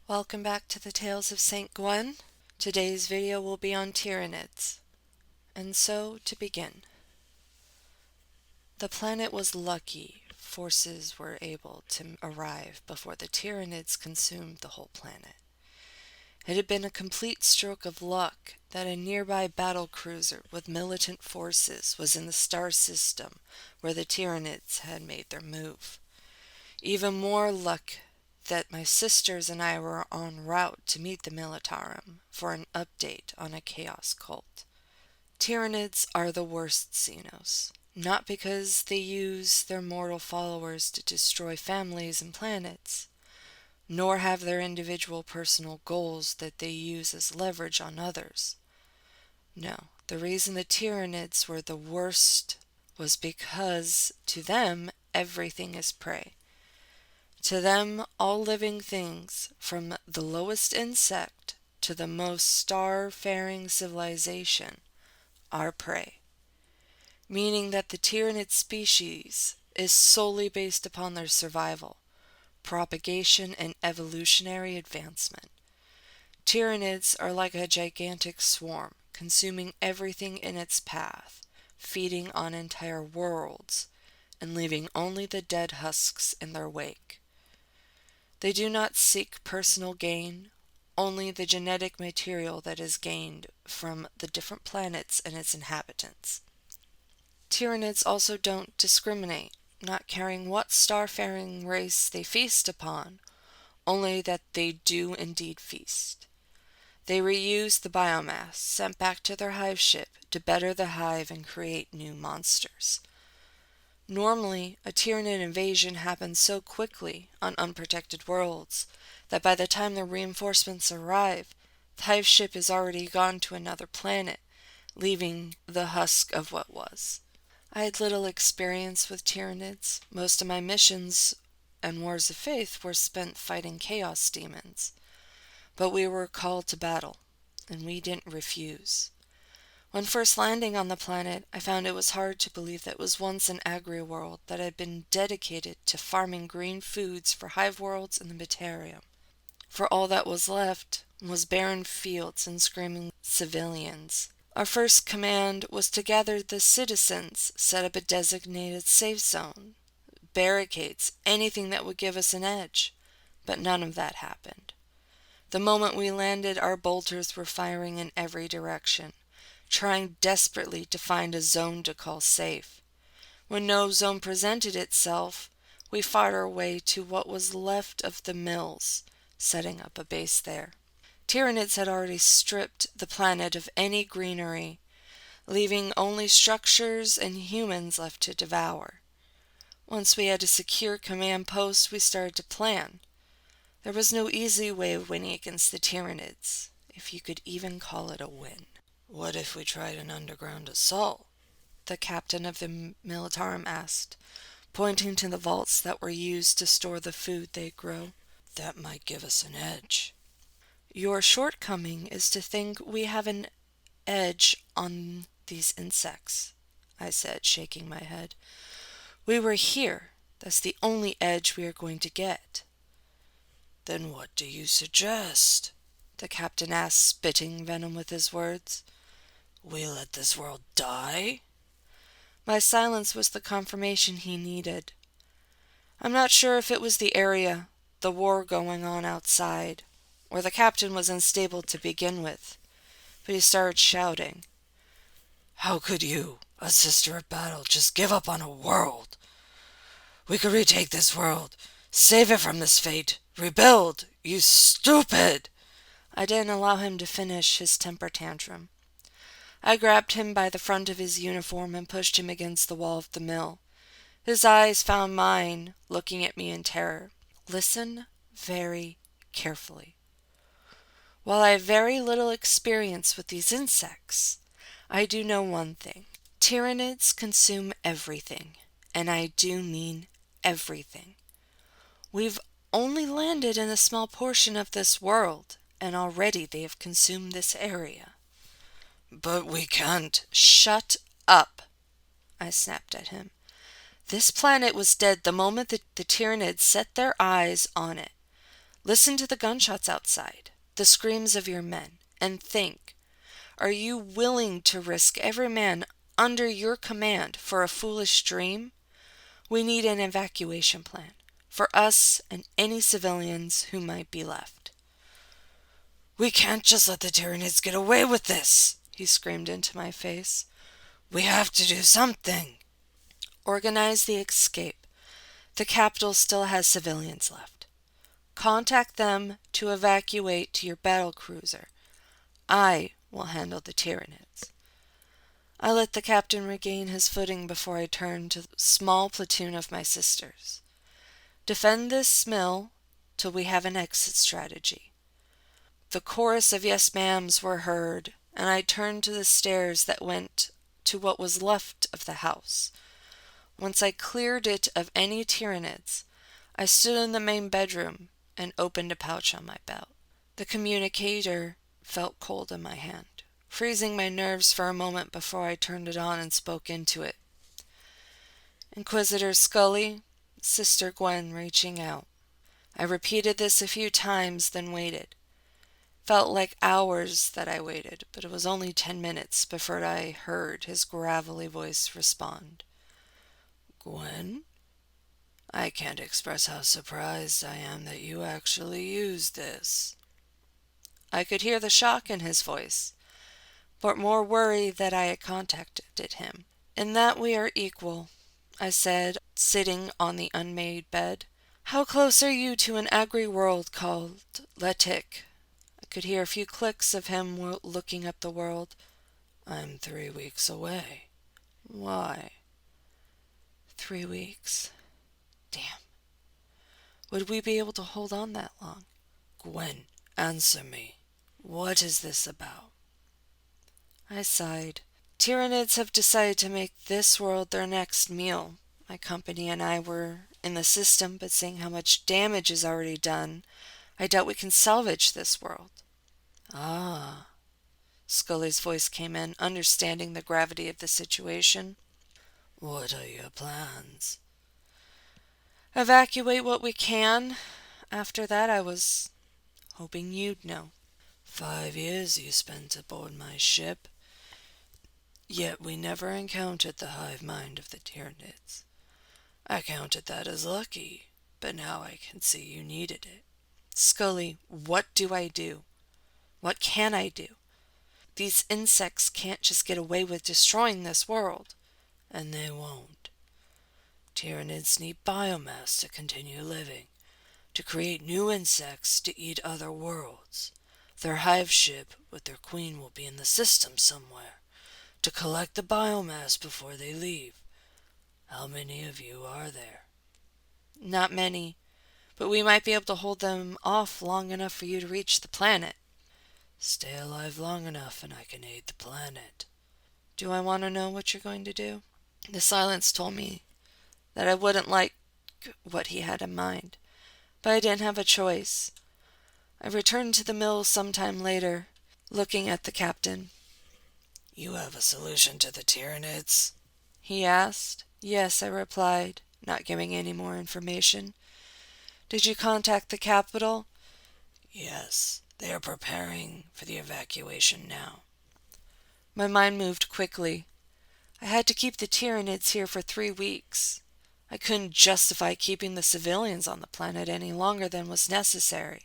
Welcome back to the Tales of St. Gwen. Today's video will be on Tyranids. And so, to begin. The planet was lucky forces were able to arrive before the Tyranids consumed the whole planet. It had been a complete stroke of luck that a nearby battle cruiser with militant forces was in the star system where the Tyranids had made their move. Even more luck that my sisters and I were en route to meet the Militarum for an update on a chaos cult. Tyranids are the worst Xenos, not because they use their mortal followers to destroy families and planets, nor have their individual personal goals that they use as leverage on others. No, the reason the Tyranids were the worst was because, to them, everything is prey. To them, all living things, from the lowest insect to the most star-faring civilization, are prey, meaning that the Tyranid species is solely based upon their survival, propagation, and evolutionary advancement. Tyranids are like a gigantic swarm, consuming everything in its path, feeding on entire worlds, and leaving only the dead husks in their wake. They do not seek personal gain, only the genetic material that is gained from the different planets and its inhabitants. Tyranids also don't discriminate, not caring what star-faring race they feast upon, only that they do indeed feast. They reuse the biomass sent back to their hive ship to better the hive and create new monsters. Normally, a Tyranid invasion happens so quickly on unprotected worlds that by the time the reinforcements arrive, the hive ship is already gone to another planet, leaving the husk of what was. I had little experience with Tyranids. Most of my missions and wars of faith were spent fighting chaos demons. But we were called to battle, and we didn't refuse. When first landing on the planet, I found it was hard to believe that it was once an agri-world that had been dedicated to farming green foods for hive worlds and the Materium. For all that was left was barren fields and screaming civilians. Our first command was to gather the citizens, set up a designated safe zone, barricades, anything that would give us an edge. But none of that happened. The moment we landed, our bolters were firing in every direction, trying desperately to find a zone to call safe. When no zone presented itself, we fought our way to what was left of the mills, setting up a base there. Tyranids had already stripped the planet of any greenery, leaving only structures and humans left to devour. Once we had a secure command post, we started to plan. There was no easy way of winning against the Tyranids, if you could even call it a win. "What if we tried an underground assault?" the captain of the Militarum asked, pointing to the vaults that were used to store the food they grow. "That might give us an edge." "Your shortcoming is to think we have an edge on these insects," I said, shaking my head. "We were here. That's the only edge we are going to get." "Then what do you suggest?" the captain asked, spitting venom with his words. "We let this world die?" My silence was the confirmation he needed. I'm not sure if it was the area, the war going on outside, or the captain was unstable to begin with, but he started shouting. "How could you, a sister at battle, just give up on a world? We could retake this world, save it from this fate, rebuild, you stupid!" I didn't allow him to finish his temper tantrum. I grabbed him by the front of his uniform and pushed him against the wall of the mill. His eyes found mine, looking at me in terror. "Listen very carefully. While I have very little experience with these insects, I do know one thing. Tyranids consume everything, and I do mean everything. We've only landed in a small portion of this world, and already they have consumed this area." "But we can't—" "Shut up," I snapped at him. "This planet was dead the moment the Tyranids set their eyes on it. Listen to the gunshots outside, the screams of your men, and think, are you willing to risk every man under your command for a foolish dream? We need an evacuation plan for us and any civilians who might be left. "We can't just let the Tyranids get away with this," he screamed into my face. "We have to do something." "Organize the escape. The capital still has civilians left. Contact them to evacuate to your battle cruiser. I will handle the Tyranids." I let the captain regain his footing before I turned to the small platoon of my sisters. "Defend this mill till we have an exit strategy." The chorus of yes ma'ams were heard, and I turned to the stairs that went to what was left of the house. Once I cleared it of any Tyranids, I stood in the main bedroom and opened a pouch on my belt. The communicator felt cold in my hand, freezing my nerves for a moment before I turned it on and spoke into it. "Inquisitor Scully, Sister Gwen reaching out." I repeated this a few times, then waited. Felt like hours that I waited, but it was only 10 minutes before I heard his gravelly voice respond. "Gwen? I can't express how surprised I am that you actually used this." I could hear the shock in his voice, but more worry that I had contacted him. "In that we are equal," I said, sitting on the unmade bed. "How close are you to an agri-world called Letic?" I could hear a few clicks of him looking up the world. "I'm 3 weeks away." "Why?" 3 weeks. Damn. Would we be able to hold on that long? "Gwen, answer me. What is this about?" I sighed. "Tyranids have decided to make this world their next meal. My company and I were in the system, but seeing how much damage is already done, I doubt we can salvage this world." "Ah." Scully's voice came in, understanding the gravity of the situation. "What are your plans?" "Evacuate what we can. After that, I was hoping you'd know." 5 years you spent aboard my ship, yet we never encountered the hive mind of the Tyranids. I counted that as lucky, but now I can see you needed it." "Scully, what do I do? What can I do? These insects can't just get away with destroying this world." "And they won't. Tyranids need biomass to continue living, to create new insects to eat other worlds. Their hive ship with their queen will be in the system somewhere, to collect the biomass before they leave. How many of you are there?" "Not many, but we might be able to hold them off long enough for you to reach the planet." "Stay alive long enough and I can aid the planet." "Do I want to know what you're going to do?" The silence told me that I wouldn't like what he had in mind, but I didn't have a choice. I returned to the mill sometime later, looking at the captain. "You have a solution to the Tyranids?" he asked. "Yes," I replied, not giving any more information. "Did you contact the capital?" "Yes, they are preparing for the evacuation now." My mind moved quickly. I had to keep the Tyranids here for 3 weeks. I couldn't justify keeping the civilians on the planet any longer than was necessary,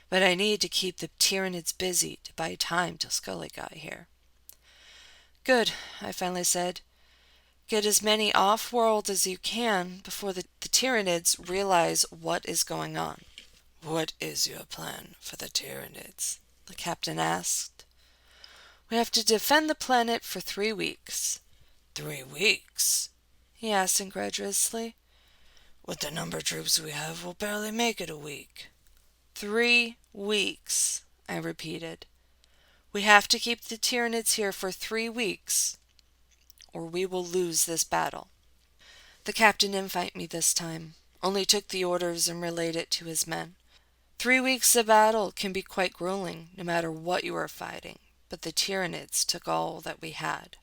but I needed to keep the Tyranids busy to buy time till Scully got here. "Good," I finally said. "Get as many off-world as you can before the Tyranids realize what is going on." "What is your plan for the Tyranids?" the captain asked. "We have to defend the planet for 3 weeks." 3 weeks? he asked incredulously. "With the number of troops we have, we'll barely make it a week." 3 weeks, I repeated. "We have to keep the Tyranids here for 3 weeks, or we will lose this battle." The captain didn't fight me this time, only took the orders and relayed it to his men. 3 weeks of battle can be quite grueling, no matter what you are fighting, but the Tyranids took all that we had.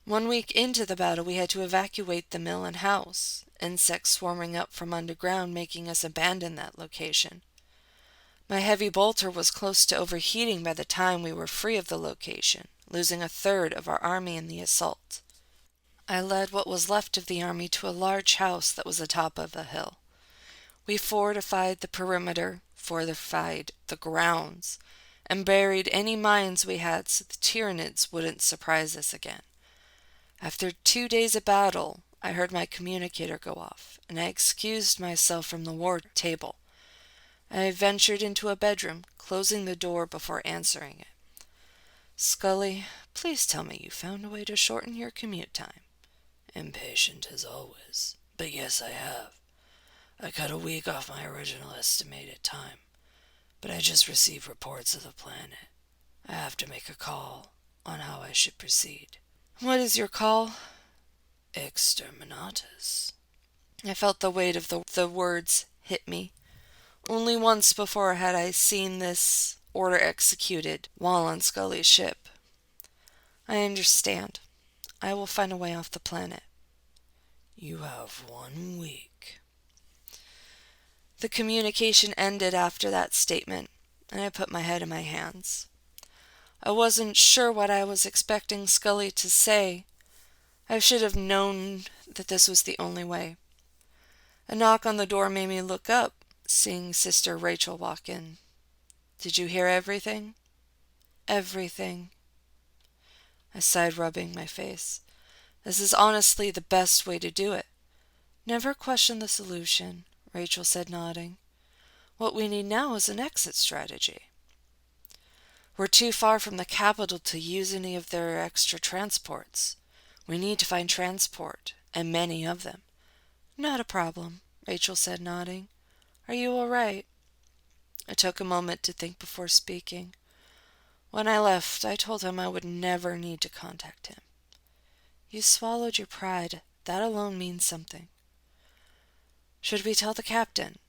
1 week into the battle, we had to evacuate the mill and house, insects swarming up from underground, making us abandon that location. My heavy bolter was close to overheating by the time we were free of the location, losing a third of our army in the assault. I led what was left of the army to a large house that was atop of a hill. We fortified the perimeter, fortified the grounds, and buried any mines we had so the Tyranids wouldn't surprise us again. After 2 days of battle, I heard my communicator go off, and I excused myself from the war table. I ventured into a bedroom, closing the door before answering it. "Scully, please tell me you found a way to shorten your commute time." Impatient as always, but yes, I have. I cut a week off my original estimated time, but I just received reports of the planet. I have to make a call on how I should proceed. "What is your call?" Exterminatus. I felt the weight of the words hit me. Only once before had I seen this order executed while on Scully's ship. "I understand. I will find a way off the planet." You have 1 week. The communication ended after that statement, and I put my head in my hands. I wasn't sure what I was expecting Scully to say. I should have known that this was the only way. A knock on the door made me look up, seeing Sister Rachel walk in. "Did you hear everything?" "Everything." I sighed, rubbing my face. This is honestly the best way to do it. "Never question the solution," Rachel said, nodding. "What we need now is an exit strategy." "We're too far from the capital to use any of their extra transports. We need to find transport, and many of them." "Not a problem," Rachel said, nodding. "Are you all right?" I took a moment to think before speaking. When I left, I told him I would never need to contact him. "You swallowed your pride. That alone means something." "Should we tell the captain?"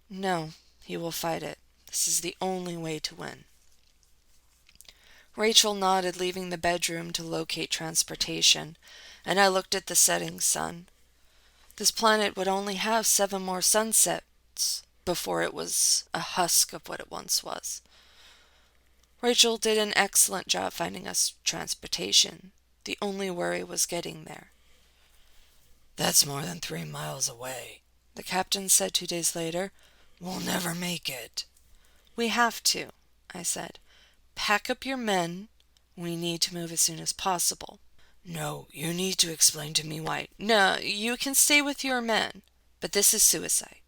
"No, he will fight it. This is the only way to win." Rachel nodded, leaving the bedroom to locate transportation, and I looked at the setting sun. This planet would only have 7 more sunsets before it was a husk of what it once was. Rachel did an excellent job finding us transportation. The only worry was getting there. "That's more than 3 miles away," the captain said 2 days later. "We'll never make it." "We have to," I said. "Pack up your men. We need to move as soon as possible." "No, you need to explain to me why." "No, you can stay with your men, but this is suicide.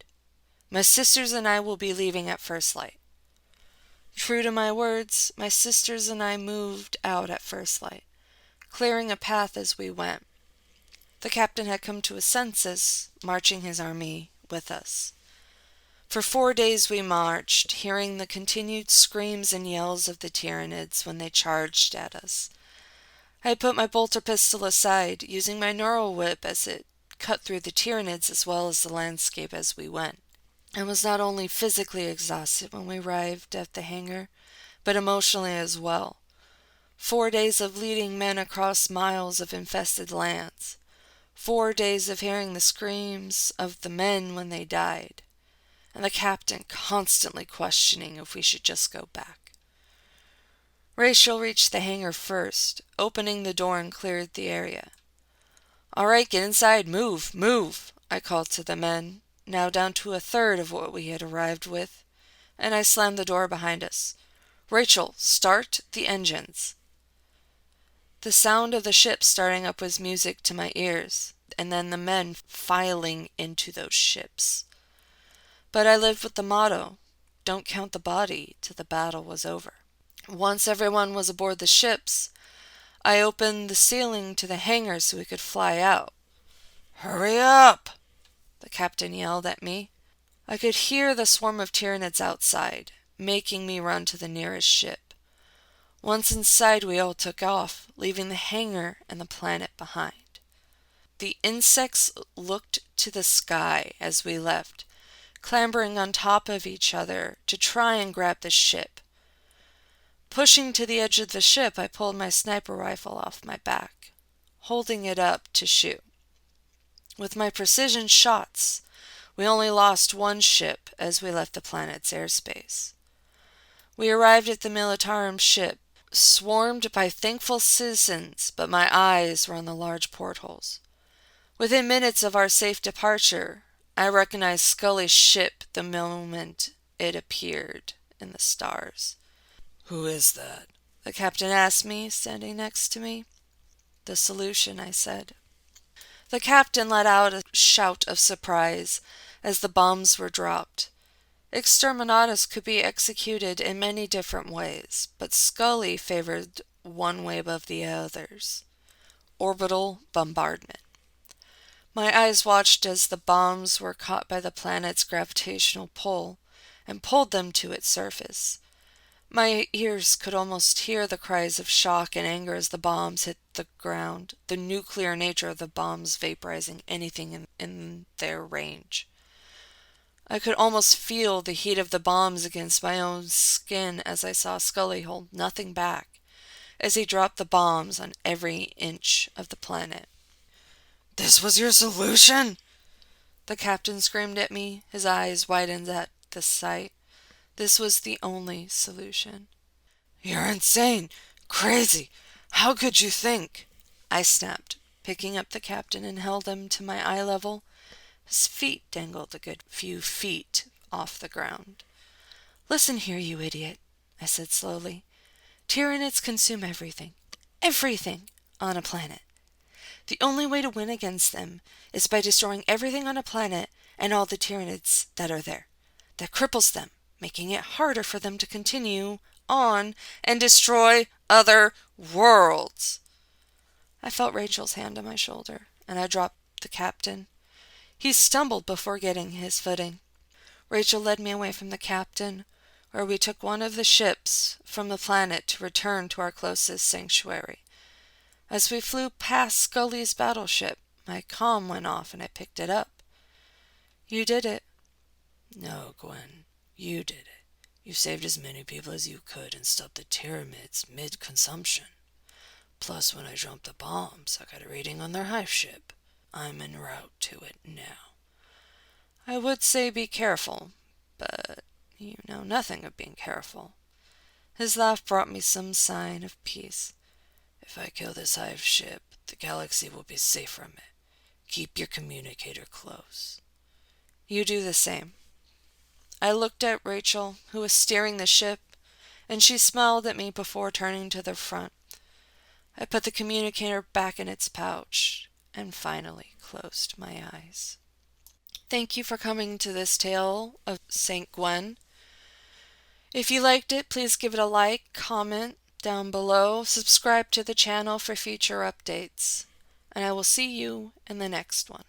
My sisters and I will be leaving at first light." True to my words, my sisters and I moved out at first light, clearing a path as we went. The captain had come to his senses, marching his army with us. For 4 days we marched, hearing the continued screams and yells of the Tyranids when they charged at us. I put my bolter pistol aside, using my neural whip as it cut through the Tyranids as well as the landscape as we went. I was not only physically exhausted when we arrived at the hangar, but emotionally as well. 4 days of leading men across miles of infested lands. 4 days of hearing the screams of the men when they died, and the captain constantly questioning if we should just go back. Rachel reached the hangar first, opening the door and cleared the area. "All right, get inside, move, move," I called to the men, now down to a third of what we had arrived with, and I slammed the door behind us. "Rachel, start the engines." The sound of the ship starting up was music to my ears, and then the men filing into those ships. But I lived with the motto, "Don't count the body till the battle was over." Once everyone was aboard the ships, I opened the ceiling to the hangar so we could fly out. "Hurry up!" the captain yelled at me. I could hear the swarm of Tyranids outside, making me run to the nearest ship. Once inside, we all took off, leaving the hangar and the planet behind. The insects looked to the sky as we left, clambering on top of each other to try and grab the ship. Pushing to the edge of the ship, I pulled my sniper rifle off my back, holding it up to shoot. With my precision shots, we only lost 1 ship as we left the planet's airspace. We arrived at the Militarum ship, swarmed by thankful citizens, but my eyes were on the large portholes. Within minutes of our safe departure, I recognized Scully's ship the moment it appeared in the stars. "Who is that?" The captain asked me, standing next to me. "The solution," I said. The captain let out a shout of surprise as the bombs were dropped. Exterminatus could be executed in many different ways, but Scully favored one way above the others: orbital bombardment. My eyes watched as the bombs were caught by the planet's gravitational pull and pulled them to its surface. My ears could almost hear the cries of shock and anger as the bombs hit the ground, the nuclear nature of the bombs vaporizing anything in their range. I could almost feel the heat of the bombs against my own skin as I saw Scully hold nothing back as he dropped the bombs on every inch of the planet. "This was your solution?" The captain screamed at me, his eyes widened at the sight. This was the only solution. "You're insane! Crazy! How could you think?" I snapped, picking up the captain and held him to my eye level. His feet dangled a good few feet off the ground. "Listen here, you idiot," I said slowly. "Tyranids consume everything, everything on a planet. The only way to win against them is by destroying everything on a planet and all the Tyranids that are there. That cripples them, making it harder for them to continue on and destroy other worlds." I felt Rachel's hand on my shoulder, and I dropped the captain. He stumbled before getting his footing. Rachel led me away from the captain, where we took one of the ships from the planet to return to our closest sanctuary. As we flew past Scully's battleship, my comm went off and I picked it up. "You did it." "No, Gwen, you did it. You saved as many people as you could and stopped the Tyranids mid-consumption. Plus, when I dropped the bombs, I got a reading on their hive ship. I'm en route to it now." "I would say be careful, but you know nothing of being careful." His laugh brought me some sign of peace. "If I kill this hive ship, the galaxy will be safe from it. Keep your communicator close." "You do the same." I looked at Rachel, who was steering the ship, and she smiled at me before turning to the front. I put the communicator back in its pouch and finally closed my eyes. Thank you for coming to this tale of St. Gwen. If you liked it, please give it a like, comment down below, subscribe to the channel for future updates, and I will see you in the next one.